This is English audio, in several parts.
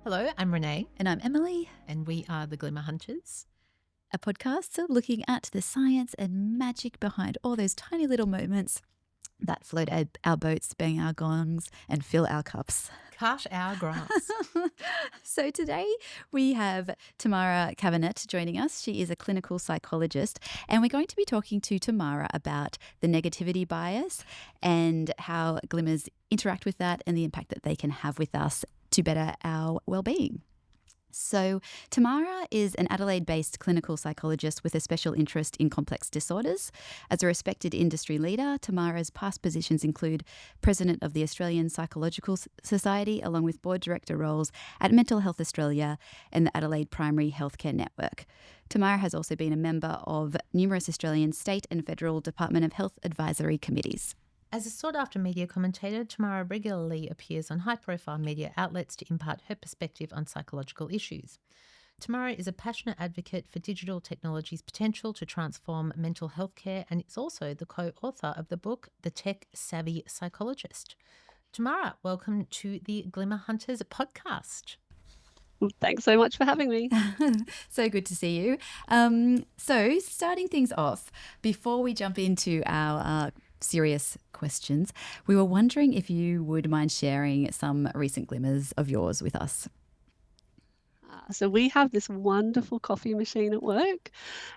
Hello, I'm Renee, And I'm Emily, and we are the Glimmer Hunters. a podcast looking at the science and magic behind all those tiny little moments that float our boats, bang our gongs, and fill our cups. Cut our grass. So today we have Tamara Cavenett joining us. She is a clinical psychologist, and we're going to be talking to Tamara about the negativity bias and how glimmers interact with that and the impact that they can have with us to better our well-being. So, Tamara is an Adelaide-based clinical psychologist with a special interest in complex disorders. As a respected industry leader, Tamara's past positions include President of the Australian Psychological Society, along with board director roles at Mental Health Australia and the Adelaide Primary Healthcare Network. Tamara has also been a member of numerous Australian state and federal Department of Health advisory committees. As a sought-after media commentator, Tamara regularly appears on high-profile media outlets to impart her perspective on psychological issues. Tamara is a passionate advocate for digital technology's potential to transform mental health care and is also the co-author of the book, The Tech-Savvy Psychologist. Tamara, welcome to the Glimmer Hunters podcast. Thanks so much for having me. So good to see you. So starting things off, before we jump into our serious questions, we were wondering if you would mind sharing some recent glimmers of yours with us. So we have this wonderful coffee machine at work,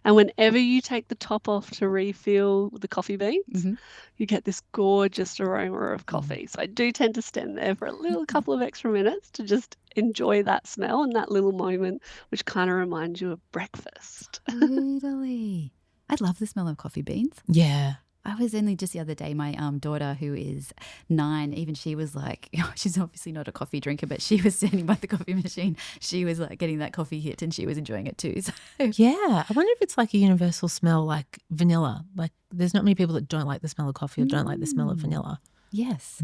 and whenever you take the top off to refill the coffee beans, you get this gorgeous aroma of coffee. So I do tend to stand there for a little couple of extra minutes to just enjoy that smell and that little moment, which kind of reminds you of breakfast. Totally. I love the smell of coffee beans. Yeah. I was only just the other day, my daughter, who is 9, even she was like, she's obviously not a coffee drinker, but she was standing by the coffee machine. She was like getting that coffee hit and she was enjoying it too. So. Yeah. I wonder if it's like a universal smell like vanilla. Like there's not many people that don't like the smell of coffee or don't like the smell of vanilla. Yes.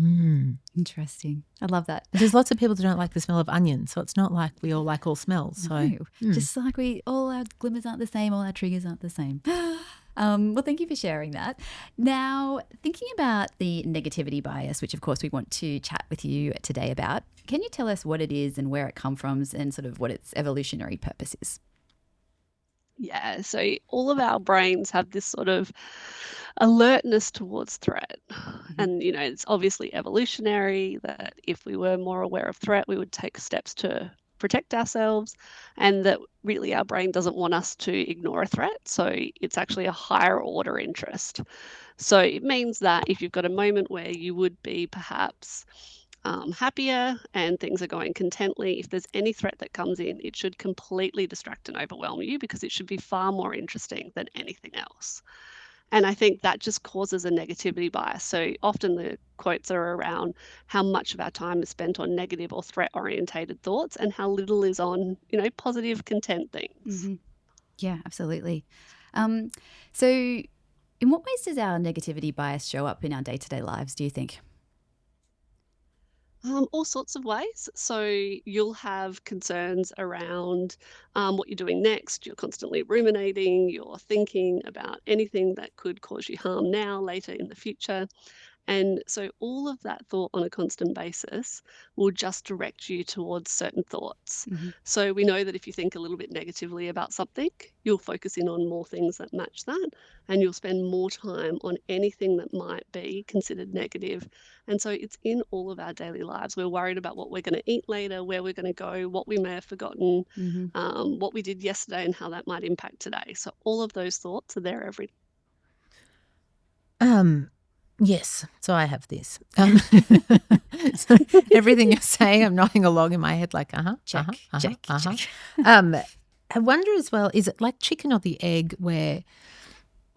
Interesting. I love that. There's lots of people that don't like the smell of onion, so it's not like we all like all smells. So just like all our glimmers aren't the same, all our triggers aren't the same. Well, thank you for sharing that. Now, thinking about the negativity bias, which of course we want to chat with you today about, can you tell us what it is and where it comes from and sort of what its evolutionary purpose is? Yeah, so all of our brains have this sort of alertness towards threat. And, it's obviously evolutionary that if we were more aware of threat, we would take steps to protect ourselves, and that really our brain doesn't want us to ignore a threat. So it's actually a higher order interest. So it means that if you've got a moment where you would be perhaps happier and things are going contently, if there's any threat that comes in, it should completely distract and overwhelm you because it should be far more interesting than anything else. And I think that just causes a negativity bias. So often the quotes are around how much of our time is spent on negative or threat orientated thoughts and how little is on, positive, content things. Yeah, absolutely. So in what ways does our negativity bias show up in our day-to-day lives, do you think? All sorts of ways. So you'll have concerns around what you're doing next. You're constantly ruminating. You're thinking about anything that could cause you harm now, later in the future. And so all of that thought on a constant basis will just direct you towards certain thoughts. So we know that if you think a little bit negatively about something, you'll focus in on more things that match that, and you'll spend more time on anything that might be considered negative. And so it's in all of our daily lives. We're worried about what we're going to eat later, where we're going to go, what we may have forgotten, what we did yesterday and how that might impact today. So all of those thoughts are there every day. Yes, so I have this. So everything you're saying, I'm nodding along in my head like, check. I wonder as well, is it like chicken or the egg where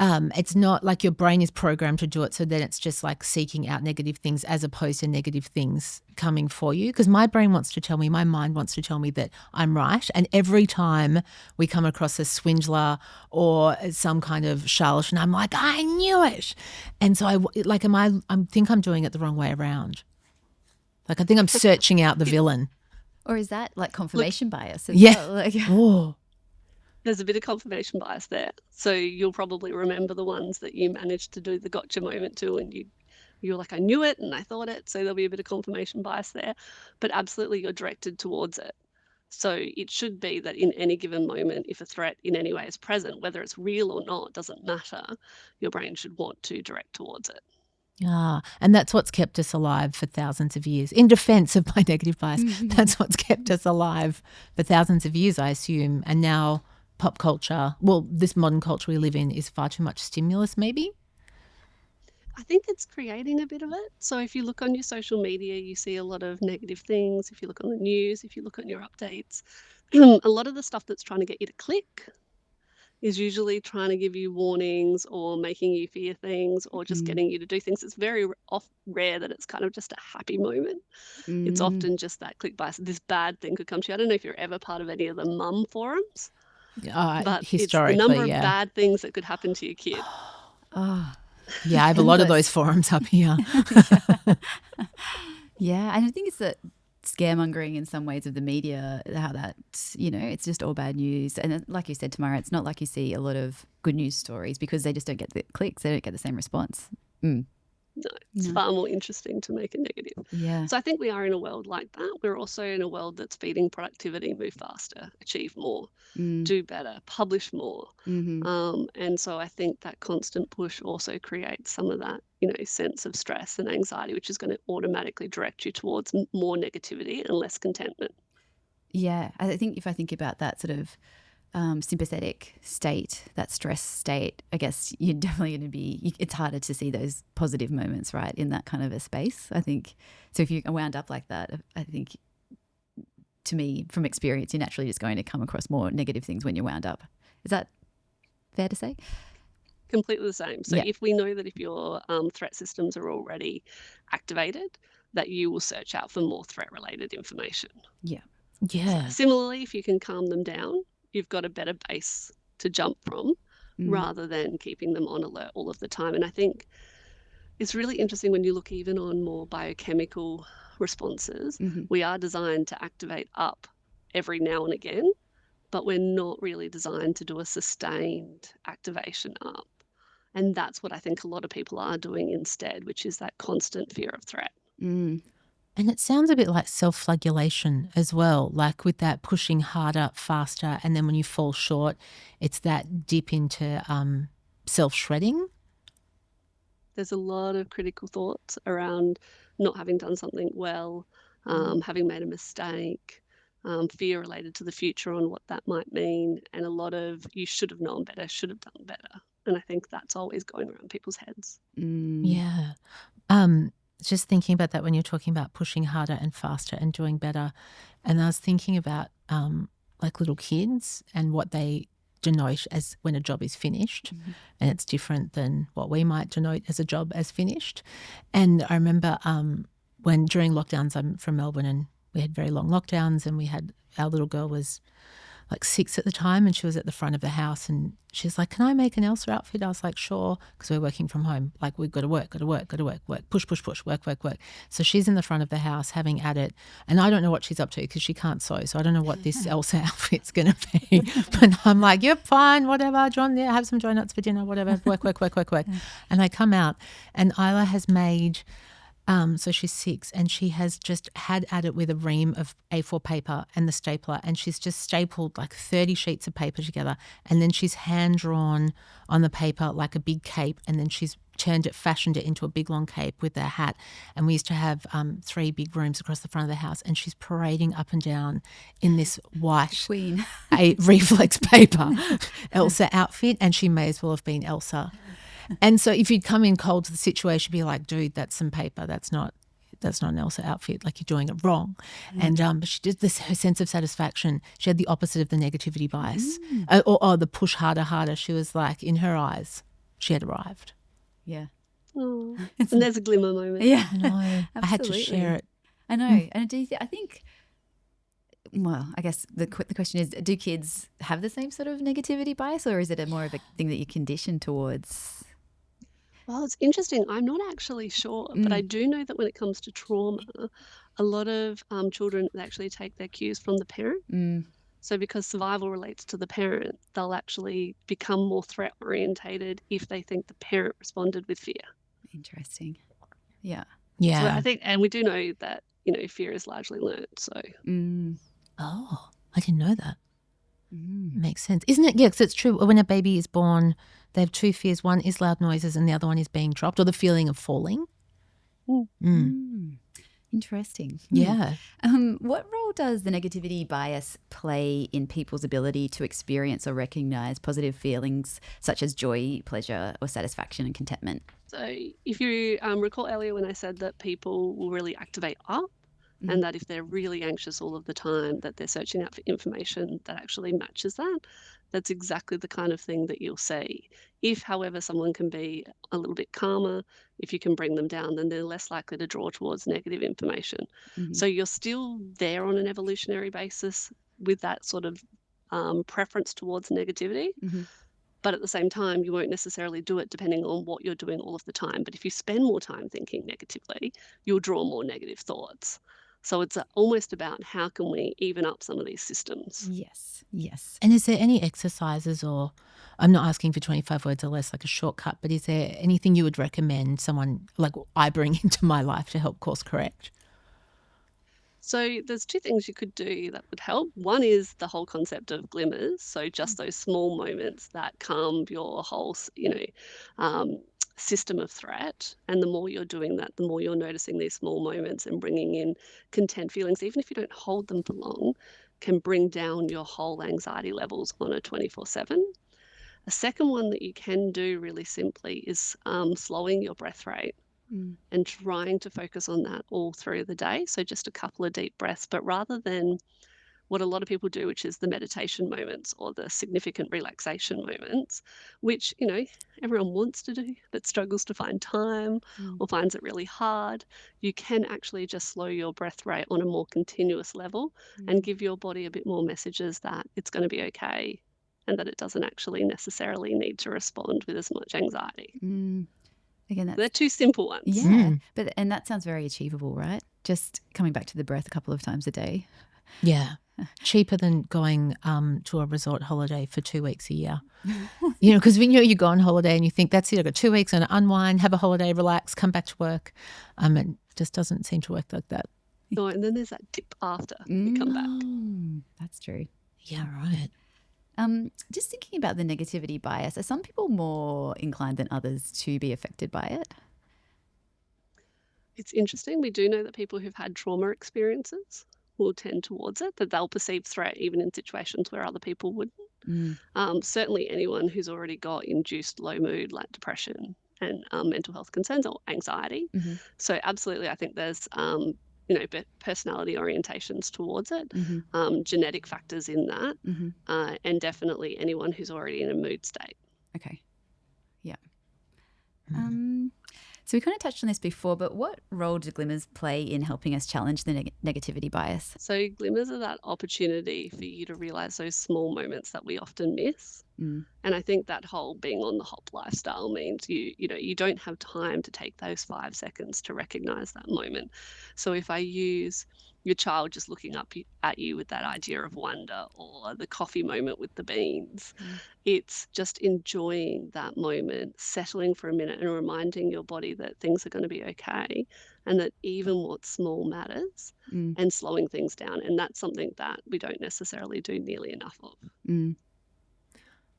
it's not like your brain is programmed to do it, so then it's just like seeking out negative things as opposed to negative things coming for you? Because my brain wants to tell me, my mind wants to tell me that I'm right, and every time we come across a swindler or some kind of charlatan, I'm like, I knew it. And so I think I'm doing it the wrong way around. Like I think I'm searching out the villain. Or is that like confirmation bias as Yeah. well? There's a bit of confirmation bias there. So you'll probably remember the ones that you managed to do the gotcha moment to, and you're like, I knew it and I thought it. So there'll be a bit of confirmation bias there. But absolutely, you're directed towards it. So it should be that in any given moment, if a threat in any way is present, whether it's real or not, doesn't matter, your brain should want to direct towards it. Ah, and that's what's kept us alive for thousands of years. In defense of my negative bias, that's what's kept us alive for thousands of years, I assume. And now pop culture, well, this modern culture we live in is far too much stimulus, maybe? I think it's creating a bit of it. So if you look on your social media, you see a lot of negative things. If you look on the news, if you look on your updates, a lot of the stuff that's trying to get you to click is usually trying to give you warnings or making you fear things or just getting you to do things. It's very rare that it's kind of just a happy moment. It's often just that click bias. This bad thing could come to you. I don't know if you're ever part of any of the mum forums, but it's the number of bad things that could happen to your kid. Yeah, I have a lot of those forums up here. Yeah, and I think it's that scaremongering in some ways of the media, how that, it's just all bad news. And like you said, Tamara, it's not like you see a lot of good news stories because they just don't get the clicks. They don't get the same response. No, it's far more interesting to make it negative. Yeah. So I think we are in a world like that. We're also in a world that's feeding productivity, move faster, achieve more, do better, publish more. And so I think that constant push also creates some of that, sense of stress and anxiety, which is going to automatically direct you towards more negativity and less contentment. Yeah. I think if I think about that sort of sympathetic state, that stress state, I guess you're definitely going to it's harder to see those positive moments, right, in that kind of a space, I think. So if you're wound up like that, I think, to me, from experience, you're naturally just going to come across more negative things when you're wound up. Is that fair to say? Completely the same. So if we know that if your threat systems are already activated, that you will search out for more threat-related information. Yeah. So similarly, if you can calm them down, you've got a better base to jump from rather than keeping them on alert all of the time. And I think it's really interesting when you look even on more biochemical responses. We are designed to activate up every now and again, but we're not really designed to do a sustained activation up. And that's what I think a lot of people are doing instead, which is that constant fear of threat. And it sounds a bit like self-flagellation as well, like with that pushing harder, faster, and then when you fall short, it's that dip into self-shredding. There's a lot of critical thoughts around not having done something well, having made a mistake, fear related to the future on what that might mean, and a lot of you should have known better, should have done better. And I think that's always going around people's heads. Yeah. Just thinking about that when you're talking about pushing harder and faster and doing better. And I was thinking about like little kids and what they denote as when a job is finished. And it's different than what we might denote as a job as finished. And I remember when during lockdowns, I'm from Melbourne and we had very long lockdowns and we had our little girl was like 6 at the time and she was at the front of the house and she's like, can I make an 𝐿𝐴 outfit? I was like, sure, because we're working from home. Like we've got to work, push, work. So she's in the front of the house having at it and I don't know what she's up to because she can't sew. So I don't know what this 𝐿𝐴 outfit's going to be. But I'm like, you're fine, whatever, John, yeah, have some joy nuts for dinner, whatever, work. And I come out and 𝐈𝐴 has made so she's 6 and she has just had at it with a ream of A4 paper and the stapler and she's just stapled like 30 sheets of paper together and then she's hand drawn on the paper like a big cape and then she's fashioned it into a big long cape with their hat. And we used to have 3 big rooms across the front of the house and she's parading up and down in this white Queen reflex paper 𝐿𝐴 outfit and she may as well have been Elsa. And so if you'd come in cold to the situation, be like, dude, that's some paper. That's not an 𝐿𝐴 outfit. Like you're doing it wrong. And but she did this, her sense of satisfaction. She had the opposite of the negativity bias or the push harder. She was like, in her eyes, she had arrived. Yeah. Oh, and there's a glimmer moment. Yeah. I know. I had to share it. I know. And I think, well, I guess the question is, do kids have the same sort of negativity bias or is it more of a thing that you're conditioned towards? Well, it's interesting. I'm not actually sure, but I do know that when it comes to trauma, a lot of children actually take their cues from the parent. So because survival relates to the parent, they'll actually become more threat orientated if they think the parent responded with fear. Interesting. Yeah. So I think, and we do know that, fear is largely learned. So. Oh, I didn't know that. Mm. Makes sense. Isn't it? Yeah, because it's true. When a baby is born, they have two fears. One is loud noises and the other one is being dropped or the feeling of falling. Interesting. Yeah. What role does the negativity bias play in people's ability to experience or recognize positive feelings such as joy, pleasure, or satisfaction and contentment? So if you recall earlier when I said that people will really activate up, and that if they're really anxious all of the time, that they're searching out for information that actually matches that. That's exactly the kind of thing that you'll see. If, however, someone can be a little bit calmer, if you can bring them down, then they're less likely to draw towards negative information. So you're still there on an evolutionary basis with that sort of preference towards negativity. But at the same time, you won't necessarily do it depending on what you're doing all of the time. But if you spend more time thinking negatively, you'll draw more negative thoughts. So it's almost about how can we even up some of these systems. Yes, yes. And is there any exercises or I'm not asking for 25 words or less, like a shortcut, but is there anything you would recommend someone like I bring into my life to help course correct? So there's two things you could do that would help. One is the whole concept of glimmers. So just those small moments that calm your whole, system of threat. And the more you're doing that, the more you're noticing these small moments and bringing in content feelings, even if you don't hold them for long, can bring down your whole anxiety levels on a 24/7. A second one that you can do really simply is slowing your breath rate and trying to focus on that all through the day. So just a couple of deep breaths, but rather than what a lot of people do, which is the meditation moments or the significant relaxation moments, which, everyone wants to do but struggles to find time or finds it really hard, you can actually just slow your breath rate on a more continuous level and give your body a bit more messages that it's going to be okay and that it doesn't actually necessarily need to respond with as much anxiety. Again, They're that's two simple ones. yeah, and that sounds very achievable, right? Just coming back to the breath a couple of times a day. Yeah. Cheaper than going to a resort holiday for 2 weeks a year. Because when you go on holiday and you think, that's it, I've got 2 weeks and unwind, have a holiday, relax, come back to work. It just doesn't seem to work like that. No, and then there's that dip after you come back. That's true. Yeah, right. Just thinking about the negativity bias, are some people more inclined than others to be affected by it? It's interesting. We do know that people who've had trauma experiences will tend towards it, that they'll perceive threat even in situations where other people wouldn't. Certainly anyone who's already got induced low mood like depression and mental health concerns or anxiety. So absolutely, I think there's personality orientations towards it, genetic factors in that, and definitely anyone who's already in a mood state. Okay. Yeah. So we kind of touched on this before, but what role do glimmers play in helping us challenge the negativity bias? So glimmers are that opportunity for you to realize those small moments that we often miss. And I think that whole being on the hop lifestyle means you don't have time to take those 5 seconds to recognize that moment. So if I use your child just looking up at you with that idea of wonder or the coffee moment with the beans, it's just enjoying that moment, settling for a minute and reminding your body that things are going to be okay and that even what's small matters and slowing things down. And that's something that we don't necessarily do nearly enough of.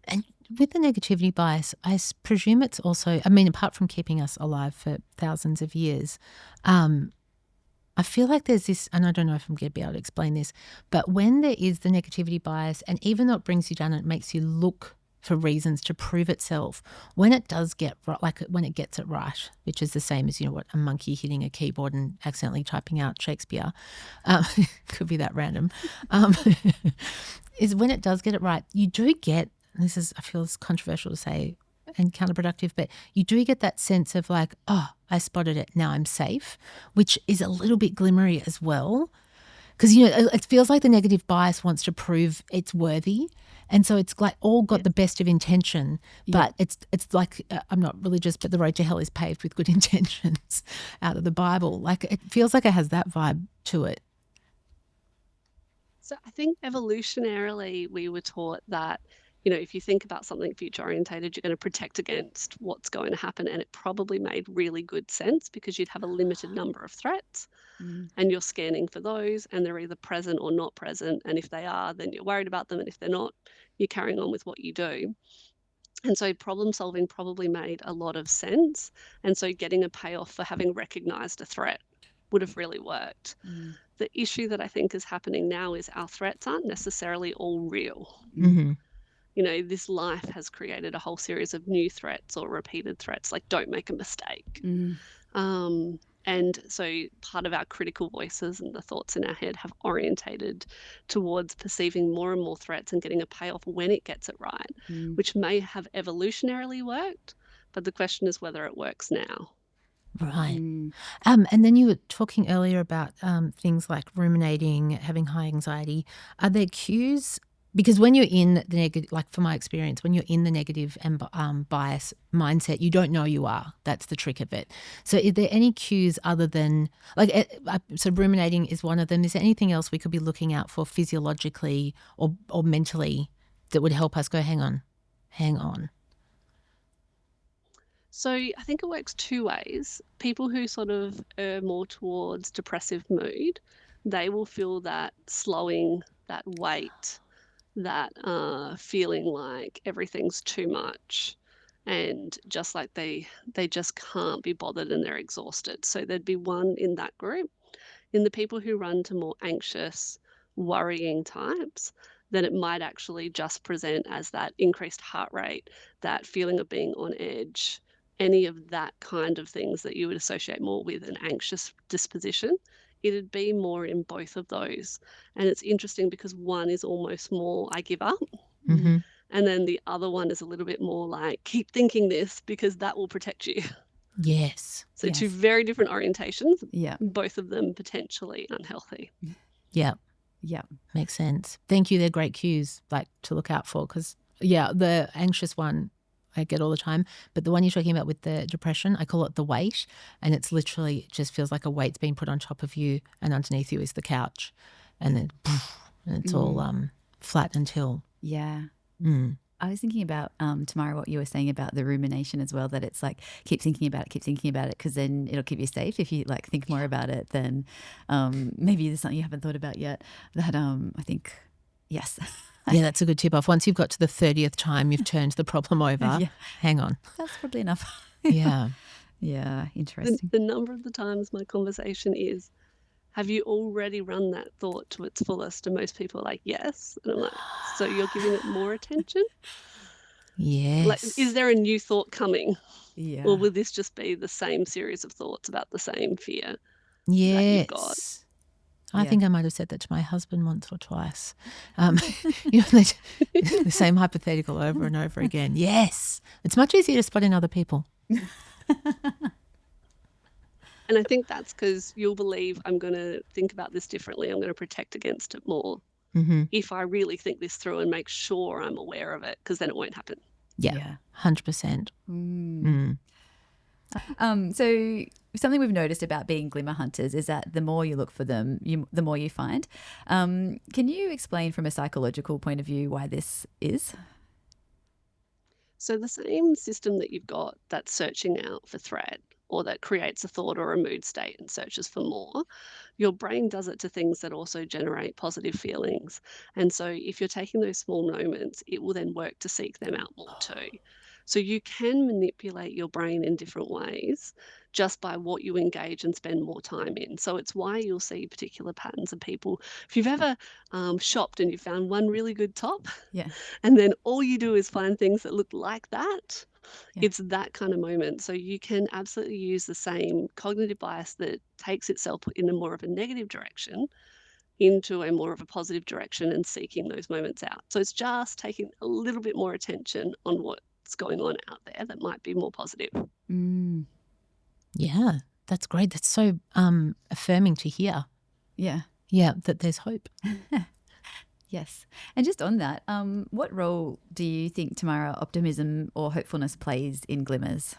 And with the negativity bias, I presume it's also, apart from keeping us alive for thousands of years, I feel like there's this, and I don't know if I'm going to be able to explain this, but when there is the negativity bias, and even though it brings you down and it makes you look for reasons to prove itself, when it does get right, like when it gets it right, which is the same as, a monkey hitting a keyboard and accidentally typing out Shakespeare, could be that random, is when it does get it right, you do get, I feel it's controversial to say and counterproductive, but you do get that sense of like, oh, I spotted it, now I'm safe, which is a little bit glimmery as well. Because, it feels like the negative bias wants to prove it's worthy. And so it's like all got the best of intention, but it's like, I'm not religious, but the road to hell is paved with good intentions out of the Bible. Like it feels like it has that vibe to it. So I think evolutionarily we were taught that if you think about something future orientated, you're going to protect against what's going to happen. And it probably made really good sense because you'd have a limited number of threats and you're scanning for those, and they're either present or not present. And if they are, then you're worried about them. And if they're not, you're carrying on with what you do. And so problem solving probably made a lot of sense. And so getting a payoff for having recognized a threat would have really worked. The issue that I think is happening now is our threats aren't necessarily all real. This life has created a whole series of new threats or repeated threats, like don't make a mistake. And so part of our critical voices and the thoughts in our head have orientated towards perceiving more and more threats and getting a payoff when it gets it right, which may have evolutionarily worked, but the question is whether it works now. Right. And then you were talking earlier about things like ruminating, having high anxiety. Are there cues? Because when you're in the negative, like from my experience, when you're in the negative and bias mindset, you don't know you are. That's the trick of it. So is there any cues other than, so ruminating is one of them. Is there anything else we could be looking out for physiologically or mentally that would help us go, hang on? So I think it works two ways. People who sort of err more towards depressive mood, they will feel that slowing, that weight, that feeling like everything's too much, and just like they just can't be bothered and they're exhausted. So there'd be one in that group. In the people who run to more anxious, worrying types, then it might actually just present as that increased heart rate, that feeling of being on edge, any of that kind of things that you would associate more with an anxious disposition. It'd be more in both of those. And it's interesting because one is almost more, I give up. And then the other one is a little bit more like, keep thinking this because that will protect you. Yes. So two very different orientations, both of them potentially unhealthy. Yeah. Makes sense. Thank you. They're great cues to look out for because, the anxious one I get all the time. But the one you're talking about with the depression, I call it the weight. And it's literally, it just feels like a weight's being put on top of you and underneath you is the couch. And then and it's all flat until. Yeah. I was thinking about, Tamara, what you were saying about the rumination as well, that it's like keep thinking about it because then it'll keep you safe. If you think more about it, then maybe there's something you haven't thought about yet that I think, yes. Yeah, that's a good tip off. Once you've got to the 30th time you've turned the problem over, hang on. That's probably enough. Yeah. Yeah, interesting. The number of the times my conversation is, have you already run that thought to its fullest? And most people are like, yes. And I'm like, so you're giving it more attention? Yes. Is there a new thought coming? Yeah. Or will this just be the same series of thoughts about the same fear that you've got? I think I might have said that to my husband once or twice. The same hypothetical over and over again. Yes. It's much easier to spot in other people. And I think that's because you'll believe I'm going to think about this differently. I'm going to protect against it more if I really think this through and make sure I'm aware of it, because then it won't happen. Yeah. 100%. So something we've noticed about being glimmer hunters is that the more you look for them, the more you find. Can you explain from a psychological point of view why this is? So the same system that you've got that's searching out for threat or that creates a thought or a mood state and searches for more, your brain does it to things that also generate positive feelings. And so if you're taking those small moments, it will then work to seek them out more too. So you can manipulate your brain in different ways just by what you engage and spend more time in. So it's why you'll see particular patterns of people. If you've ever shopped and you found one really good top, and then all you do is find things that look like that, it's that kind of moment. So you can absolutely use the same cognitive bias that takes itself in a more of a negative direction into a more of a positive direction and seeking those moments out. So it's just taking a little bit more attention on what's going on out there that might be more positive. Yeah, that's great. That's so affirming to hear. Yeah, that there's hope. Yes. And just on that, what role do you think, Tamara, optimism or hopefulness plays in Glimmers?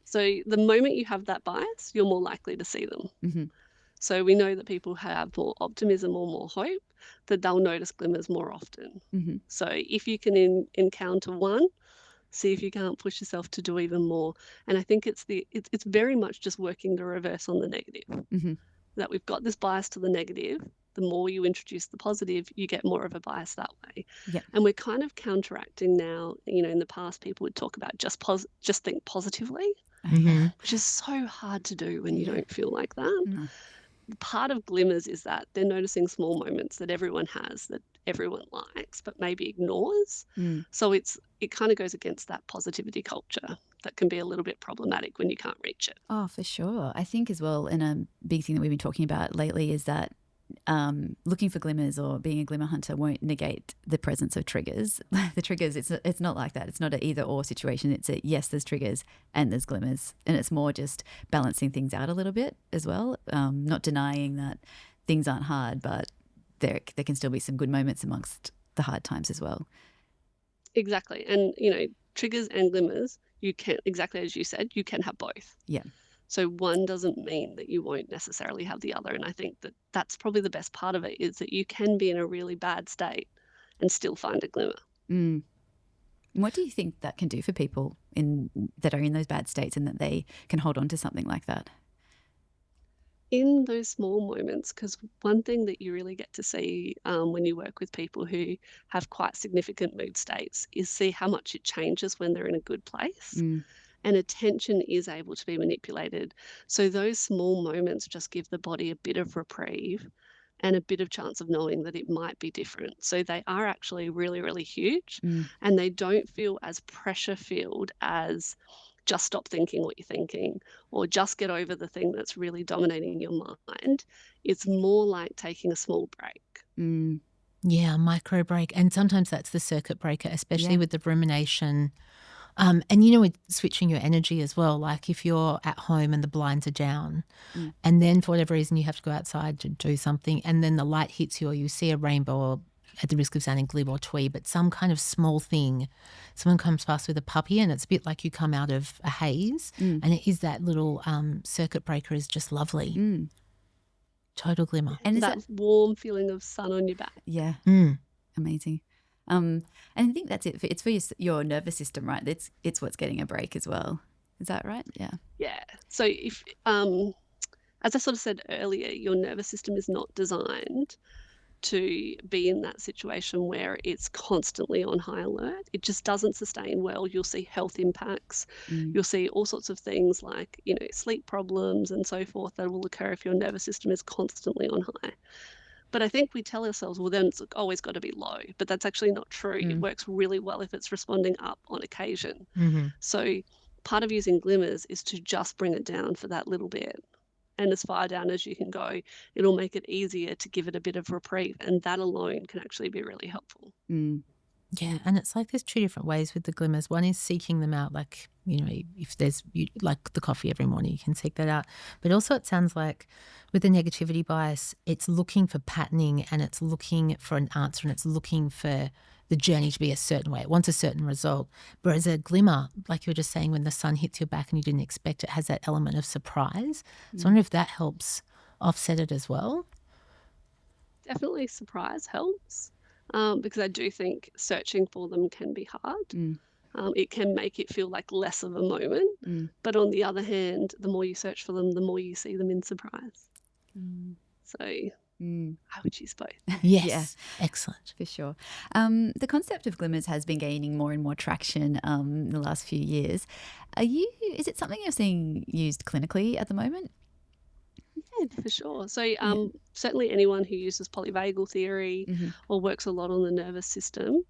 So the moment you have that bias, you're more likely to see them. So we know that people have more optimism or more hope, that they'll notice glimmers more often. Mm-hmm. So if you can encounter one, see if you can't push yourself to do even more. And I think it's very much just working the reverse on the negative. Mm-hmm. That we've got this bias to the negative. The more you introduce the positive, you get more of a bias that way. Yeah. And we're kind of counteracting now. In the past, people would talk about just think positively, Yeah. which is so hard to do when you don't feel like that. No. Part of Glimmers is that they're noticing small moments that everyone has, that everyone likes, but maybe ignores. Mm. So it kind of goes against that positivity culture that can be a little bit problematic when you can't reach it. Oh, for sure. I think as well, and a big thing that we've been talking about lately is that looking for glimmers or being a glimmer hunter won't negate the presence of triggers. The triggers, it's not like that. It's not an either or situation. It's a yes, there's triggers and there's glimmers. And it's more just balancing things out a little bit as well. Not denying that things aren't hard, but there can still be some good moments amongst the hard times as well. Exactly. And, triggers and glimmers, you can, exactly as you said, you can have both. Yeah. So one doesn't mean that you won't necessarily have the other. And I think that that's probably the best part of it, is that you can be in a really bad state and still find a glimmer. Mm. What do you think that can do for people that are in those bad states and that they can hold on to something like that? In those small moments, because one thing that you really get to see when you work with people who have quite significant mood states is see how much it changes when they're in a good place. Mm. And attention is able to be manipulated. So those small moments just give the body a bit of reprieve and a bit of chance of knowing that it might be different. So they are actually really, really huge, and they don't feel as pressure-filled as just stop thinking what you're thinking or just get over the thing that's really dominating your mind. It's more like taking a small break. Mm. Yeah, micro break. And sometimes that's the circuit breaker, especially with the rumination. And with switching your energy as well, like if you're at home and the blinds are down and then for whatever reason you have to go outside to do something and then the light hits you or you see a rainbow, or at the risk of sounding glib or twee, but some kind of small thing, someone comes past with a puppy and it's a bit like you come out of a haze and it is that little circuit breaker is just lovely. Mm. Total glimmer. And that warm feeling of sun on your back. Yeah. Amazing. And I think that's it. It's for your nervous system, right? It's what's getting a break as well. Is that right? Yeah. Yeah. So if, as I sort of said earlier, your nervous system is not designed to be in that situation where it's constantly on high alert. It just doesn't sustain well. You'll see health impacts. You'll see all sorts of things like, sleep problems and so forth that will occur if your nervous system is constantly on high. But I think we tell ourselves, well, then it's always got to be low. But that's actually not true. It works really well if it's responding up on occasion. So part of using glimmers is to just bring it down for that little bit. And as far down as you can go, it'll make it easier to give it a bit of reprieve. And that alone can actually be really helpful. Yeah, and it's like there's two different ways with the glimmers. One is seeking them out, like, if there's like the coffee every morning, you can seek that out. But also it sounds like with the negativity bias, it's looking for patterning and it's looking for an answer and it's looking for the journey to be a certain way. It wants a certain result. Whereas a glimmer, like you were just saying, when the sun hits your back and you didn't expect it, has that element of surprise. So I wonder if that helps offset it as well. Definitely surprise helps. Because I do think searching for them can be hard. It can make it feel like less of a moment. But on the other hand, the more you search for them, the more you see them in surprise. So I would choose both. Yes. Yeah. Excellent. For sure. The concept of glimmers has been gaining more and more traction in the last few years. Is it something you're seeing used clinically at the moment? Yeah, for sure. So certainly anyone who uses polyvagal theory or works a lot on the nervous system,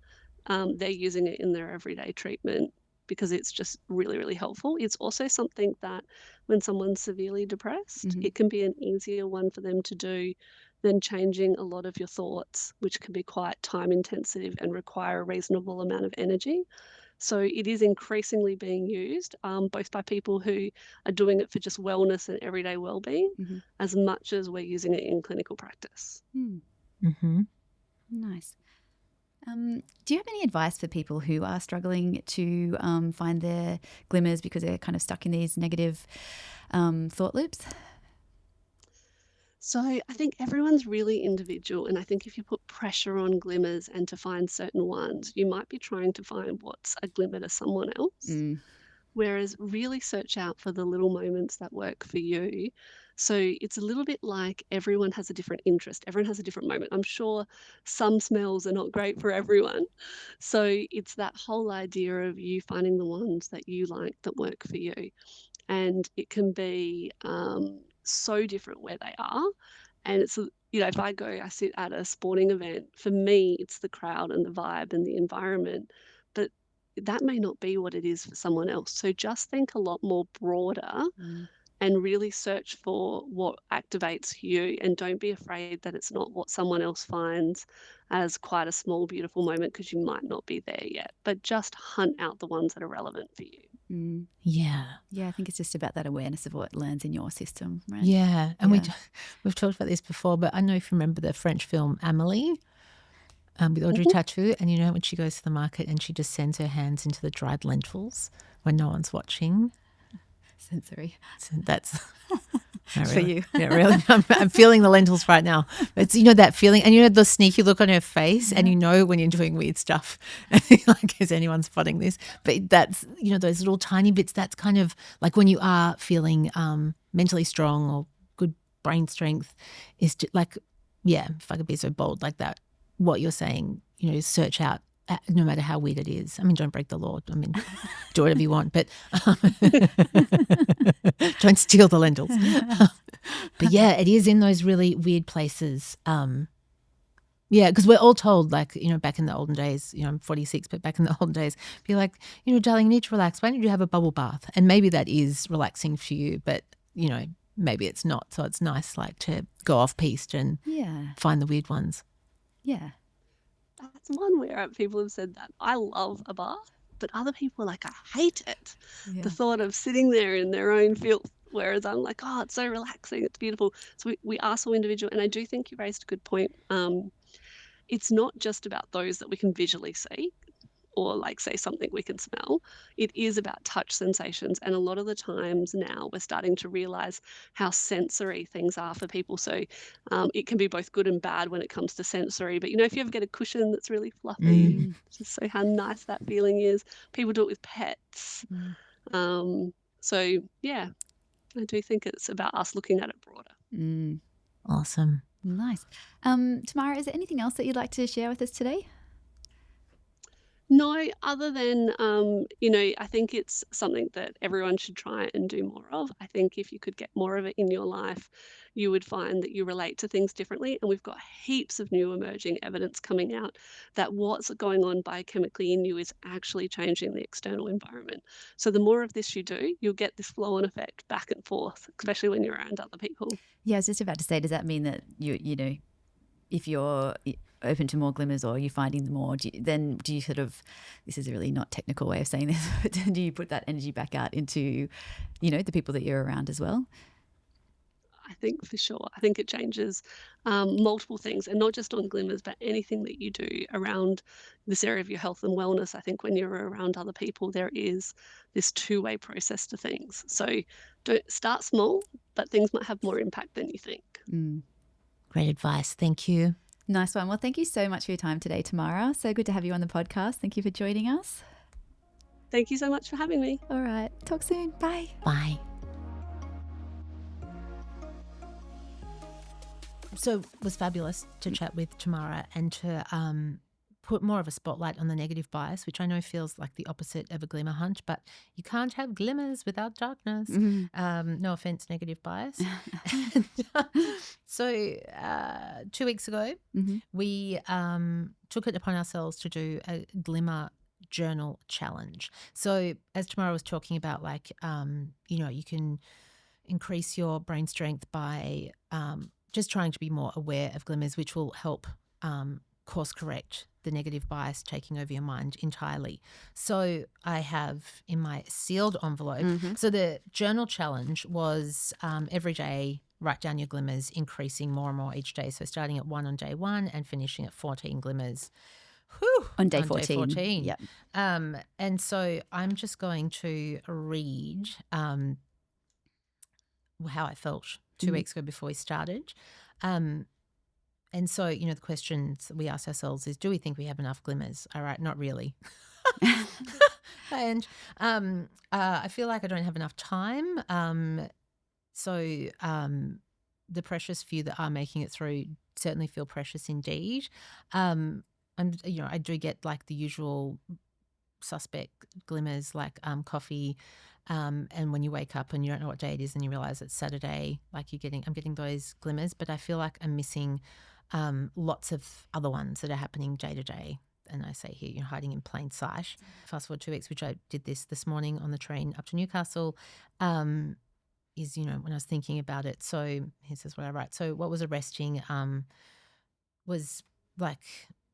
they're using it in their everyday treatment because it's just really, really helpful. It's also something that when someone's severely depressed, it can be an easier one for them to do than changing a lot of your thoughts, which can be quite time intensive and require a reasonable amount of energy. So it is increasingly being used both by people who are doing it for just wellness and everyday well-being as much as we're using it in clinical practice. Nice. Do you have any advice for people who are struggling to find their glimmers because they're kind of stuck in these negative thought loops? So I think everyone's really individual, and I think if you put pressure on glimmers and to find certain ones, you might be trying to find what's a glimmer to someone else. Mm. Whereas really search out for the little moments that work for you. So it's a little bit like everyone has a different interest, everyone has a different moment. I'm sure some smells are not great for everyone. So it's that whole idea of you finding the ones that you like that work for you. And it can be so different where they are. And it's, if I sit at a sporting event, for me, it's the crowd and the vibe and the environment. But that may not be what it is for someone else. So just think a lot more broader Mm. and really search for what activates you, and don't be afraid that it's not what someone else finds as quite a small, beautiful moment, because you might not be there yet. But just hunt out the ones that are relevant for you. Mm. Yeah. Yeah, I think it's just about that awareness of what lands in your system, right? Yeah. And Yeah. we've talked about this before, but I know if you remember the French film Amélie, with Audrey Mhm. Tautou, and you know when she goes to the market and she just sends her hands into the dried lentils when no one's watching. Sensory. So that's For you. Yeah, really. I'm feeling the lentils right now. It's that feeling, and the sneaky look on her face, and when you're doing weird stuff, like is anyone spotting this? But that's those little tiny bits. That's kind of like when you are feeling mentally strong or good brain strength. Is just like, yeah, if I could be so bold like that, what you're saying, search out. No matter how weird it is. I mean, don't break the law. I mean, do whatever you want, but don't steal the lentils. But yeah, it is in those really weird places. Yeah, because we're all told, like, back in the olden days, I'm 46, but back in the olden days, be like, darling, you need to relax. Why don't you have a bubble bath? And maybe that is relaxing for you, but, maybe it's not. So it's nice, like, to go off piste and find the weird ones. Yeah. That's one where people have said that I love a bath, but other people are like, I hate it. Yeah. The thought of sitting there in their own filth, whereas I'm like, oh, it's so relaxing, it's beautiful. So we are so individual, and I do think you raised a good point. It's not just about those that we can visually see, or like say something we can smell. It is about touch sensations, and a lot of the times now we're starting to realize how sensory things are for people. So it can be both good and bad when it comes to sensory, but if you ever get a cushion that's really fluffy, just so how nice that feeling is. People do it with pets. So yeah, I do think it's about us looking at it broader. Awesome. Nice. Tamara, is there anything else that you'd like to share with us today? No, other than, I think it's something that everyone should try and do more of. I think if you could get more of it in your life, you would find that you relate to things differently. And we've got heaps of new emerging evidence coming out that what's going on biochemically in you is actually changing the external environment. So the more of this you do, you'll get this flow-on effect back and forth, especially when you're around other people. Yeah, I was just about to say, does that mean that if you're open to more glimmers or you're finding them more, then do you sort of, this is a really not technical way of saying this, but do you put that energy back out into, the people that you're around as well? I think for sure. I think it changes multiple things, and not just on glimmers, but anything that you do around this area of your health and wellness. I think when you're around other people, there is this two-way process to things. So don't start small, but things might have more impact than you think. Great advice. Thank you. Nice one. Well, thank you so much for your time today, Tamara. So good to have you on the podcast. Thank you for joining us. Thank you so much for having me. All right. Talk soon. Bye. Bye. So it was fabulous to chat with Tamara and to put more of a spotlight on the negative bias, which I know feels like the opposite of a glimmer hunt, but you can't have glimmers without darkness. No offense, negative bias. So 2 weeks ago, we took it upon ourselves to do a glimmer journal challenge. So as Tamara was talking about, like, you can increase your brain strength by just trying to be more aware of glimmers, which will help course correct the negative bias taking over your mind entirely. So I have in my sealed envelope. So the journal challenge was every day, write down your glimmers, increasing more and more each day. So starting at 1 on day 1 and finishing at 14 glimmers. On day 14. Yep. And so I'm just going to read how I felt 2 weeks ago before we started. And so, the questions we ask ourselves is, do we think we have enough glimmers? All right, not really. And I feel like I don't have enough time. So the precious few that are making it through certainly feel precious indeed. I do get like the usual suspect glimmers like coffee, and when you wake up and you don't know what day it is and you realize it's Saturday, like I'm getting those glimmers, but I feel like I'm missing lots of other ones that are happening day to day. And I say here, hiding in plain sight. Fast forward 2 weeks, which I did this morning on the train up to Newcastle, is, when I was thinking about it. So this is what I write. So what was arresting was like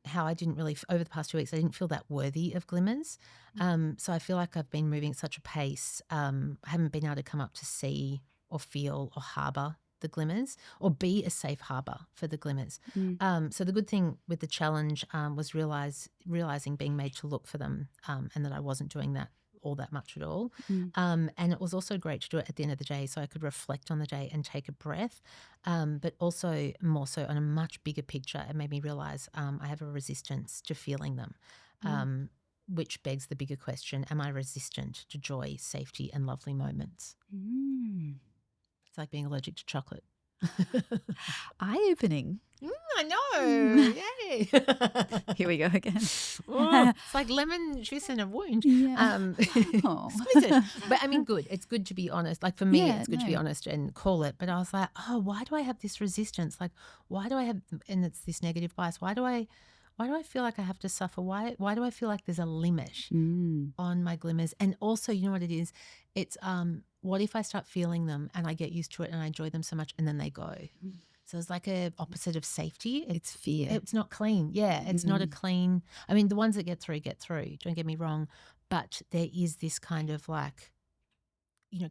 how I didn't really, over the past 2 weeks, I didn't feel that worthy of glimmers. So I feel like I've been moving at such a pace. I haven't been able to come up to see or feel or harbour the glimmers or be a safe harbour for the glimmers. So the good thing with the challenge was realising being made to look for them, and that I wasn't doing that all that much at all. And it was also great to do it at the end of the day so I could reflect on the day and take a breath, but also more so on a much bigger picture. It made me realise I have a resistance to feeling them, which begs the bigger question, am I resistant to joy, safety and lovely moments? It's like being allergic to chocolate. Eye-opening. I know. Yay. Here we go again. It's like lemon juice in a wound. Yeah. Squeeze it. But I mean, good. It's good to be honest. Like for me, it's good to be honest and call it. But I was like, why do I have this resistance? Like, why do I have, and it's this negative bias. Why do I feel like I have to suffer? Why do I feel like there's a limit on my glimmers? And also, you know what it is? It's what if I start feeling them and I get used to it and I enjoy them so much and then they go? So it's like a opposite of safety. It's fear. It's not clean. Yeah, it's not a clean. I mean, the ones that get through. Don't get me wrong, but there is this kind of like,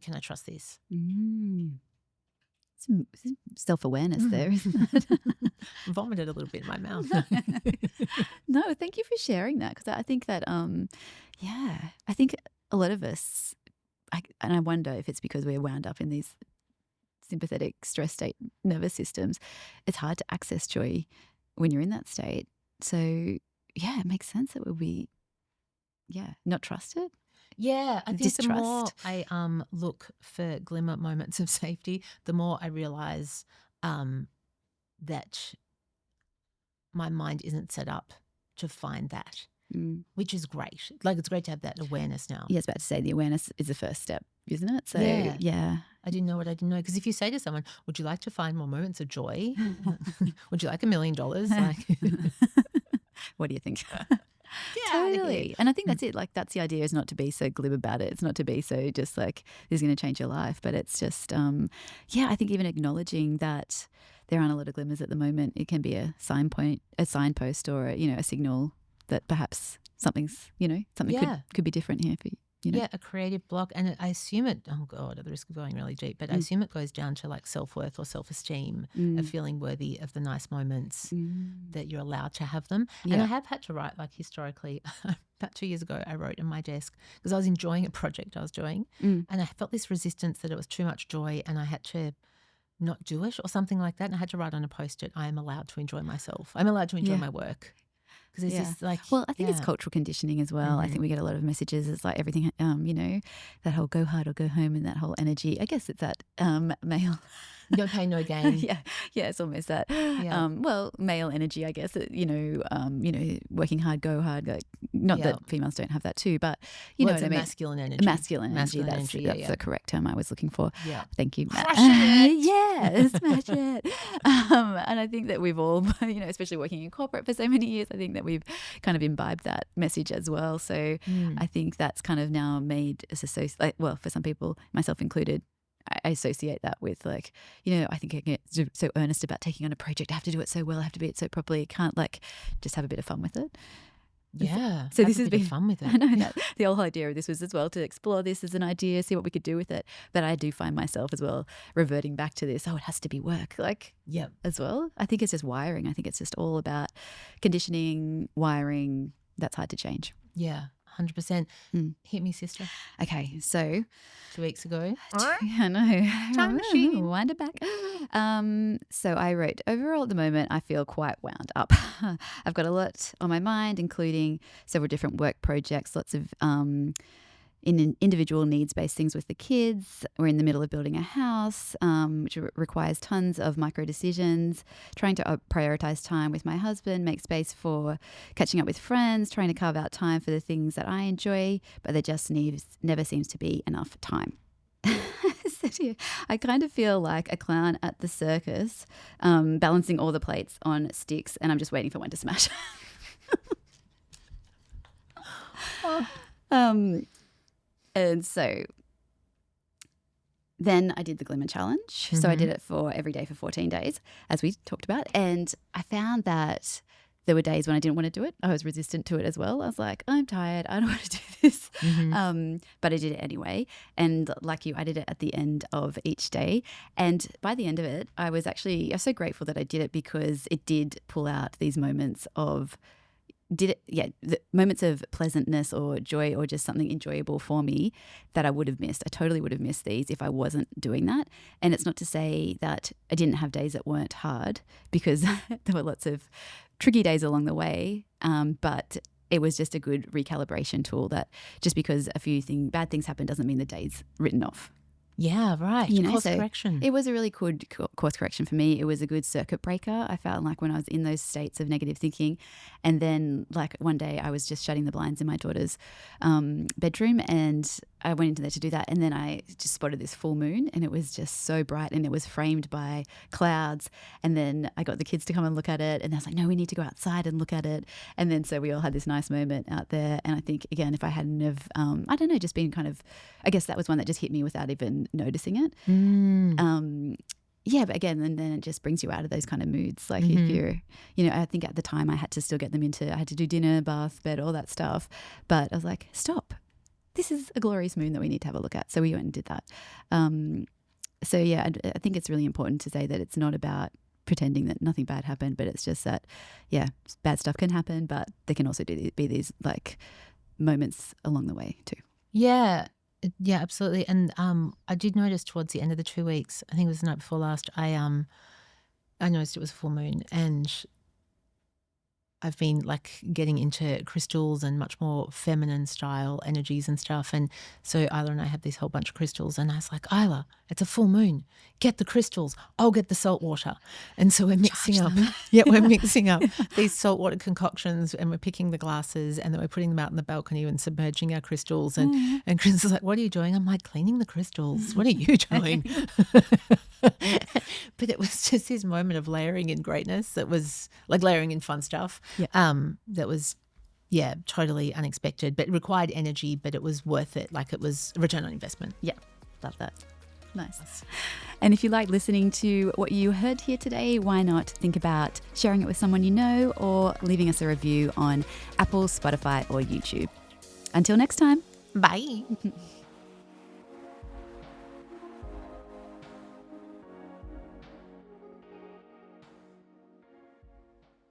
can I trust this? Some self-awareness there, isn't it? Vomited a little bit in my mouth. No, thank you for sharing that, because I think that, I think a lot of us, and I wonder if it's because we're wound up in these sympathetic stress state nervous systems, it's hard to access joy when you're in that state. So, it makes sense that we'll be, not trusted. Yeah, I think Distrust. the more I look for glimmer moments of safety, the more I realise that my mind isn't set up to find that, which is great. Like, it's great to have that awareness now. Yeah, I was about to say the awareness is the first step, isn't it? So, yeah. I didn't know what I didn't know. Because if you say to someone, would you like to find more moments of joy? Would you like $1 million? Like, what do you think? Yeah, totally. And I think that's it. Like, that's the idea, is not to be so glib about it. It's not to be so just like, this is going to change your life. But it's just, I think even acknowledging that there aren't a lot of glimmers at the moment, it can be a signpost or, a signal that perhaps something's, something could be different here for you. Yeah, a creative block. And I assume it, oh God, at the risk of going really deep, but I assume it goes down to like self-worth or self-esteem, of feeling worthy of the nice moments, that you're allowed to have them. Yeah. And I have had to write, like, historically, about 2 years ago, I wrote in my desk because I was enjoying a project I was doing, and I felt this resistance that it was too much joy and I had to not do it or something like that. And I had to write on a Post-it, I am allowed to enjoy myself. I'm allowed to enjoy my work. Because it's just like, well, I think it's cultural conditioning as well. I think we get a lot of messages. It's like everything, that whole go hard or go home and that whole energy. I guess it's that male. No pain, no gain. Yeah, it's almost that. Yeah. Male energy, I guess. Working hard, go hard. Like, not that females don't have that too, but you know what I mean. Masculine energy. Masculine energy. That's the correct term I was looking for. Yeah. Thank you. Crush it. Yeah, smash it. And I think that we've all, especially working in corporate for so many years, I think that we've kind of imbibed that message as well. So I think that's kind of now made us associate. Well, for some people, myself included, I associate that with, like, I think I get so earnest about taking on a project. I have to do it so well. I have to do it so properly. I can't, like, just have a bit of fun with it. Yeah. So this has been fun with it. I know that the whole idea of this was as well to explore this as an idea, see what we could do with it. But I do find myself as well reverting back to this. Oh, it has to be work, like, as well. I think it's just wiring. I think it's just all about conditioning, wiring. That's hard to change. Yeah, 100%. Hit me, sister. Okay, so 2 weeks ago. I know. Time machine. Wind it back. So I wrote, overall at the moment, I feel quite wound up. I've got a lot on my mind, including several different work projects, lots of in individual needs-based things with the kids. We're in the middle of building a house, which requires tons of micro decisions, trying to prioritize time with my husband, make space for catching up with friends, trying to carve out time for the things that I enjoy, but there just never seems to be enough time. I kind of feel like a clown at the circus, balancing all the plates on sticks, and I'm just waiting for one to smash. And so then I did the Glimmer Challenge. Mm-hmm. So I did it for every day for 14 days, as we talked about. And I found that there were days when I didn't want to do it. I was resistant to it as well. I was like, I'm tired. I don't want to do this. Mm-hmm. But I did it anyway. And like you, I did it at the end of each day. And by the end of it, I was so grateful that I did it, because it did pull out these moments of the moments of pleasantness or joy or just something enjoyable for me that I would have missed. I totally would have missed these if I wasn't doing that. And it's not to say that I didn't have days that weren't hard, because there were lots of tricky days along the way. But it was just a good recalibration tool, that just because a few bad things happen doesn't mean the day's written off. Yeah, right. Course correction. It was a really good course correction for me. It was a good circuit breaker. I felt like when I was in those states of negative thinking, and then like one day I was just shutting the blinds in my daughter's bedroom, and I went into there to do that, and then I just spotted this full moon, and it was just so bright, and it was framed by clouds. And then I got the kids to come and look at it, and I was like, no, we need to go outside and look at it. And then so we all had this nice moment out there. And I think, again, if I hadn't have, I don't know, just been kind of, I guess that was one that just hit me without even noticing it. Yeah, but again, and then it just brings you out of those kind of moods. Like if you're, I think at the time I had to still get them I had to do dinner, bath, bed, all that stuff. But I was like, stop. This is a glorious moon that we need to have a look at. So we went and did that. So yeah, I think it's really important to say that it's not about pretending that nothing bad happened, but it's just that, yeah, bad stuff can happen, but there can also be these like moments along the way too. Yeah. Yeah, absolutely. And I did notice towards the end of the 2 weeks, I think it was the night before last, I noticed it was a full moon, and I've been like getting into crystals and much more feminine style energies and stuff. And so Isla and I have this whole bunch of crystals, and I was like, Isla, it's a full moon. Get the crystals. I'll get the salt water. And so we're mixing up. Yeah, we're mixing up these saltwater concoctions, and we're picking the glasses, and then we're putting them out in the balcony and submerging our crystals. And Chris is like, what are you doing? I'm like, cleaning the crystals. What are you doing? But it was just this moment of layering in greatness that was like layering in fun stuff. Yeah. That was, totally unexpected, but it required energy, but it was worth it. Like it was a return on investment. Yeah, love that. Nice. And if you like listening to what you heard here today, why not think about sharing it with someone you know, or leaving us a review on Apple, Spotify, or YouTube. Until next time. Bye.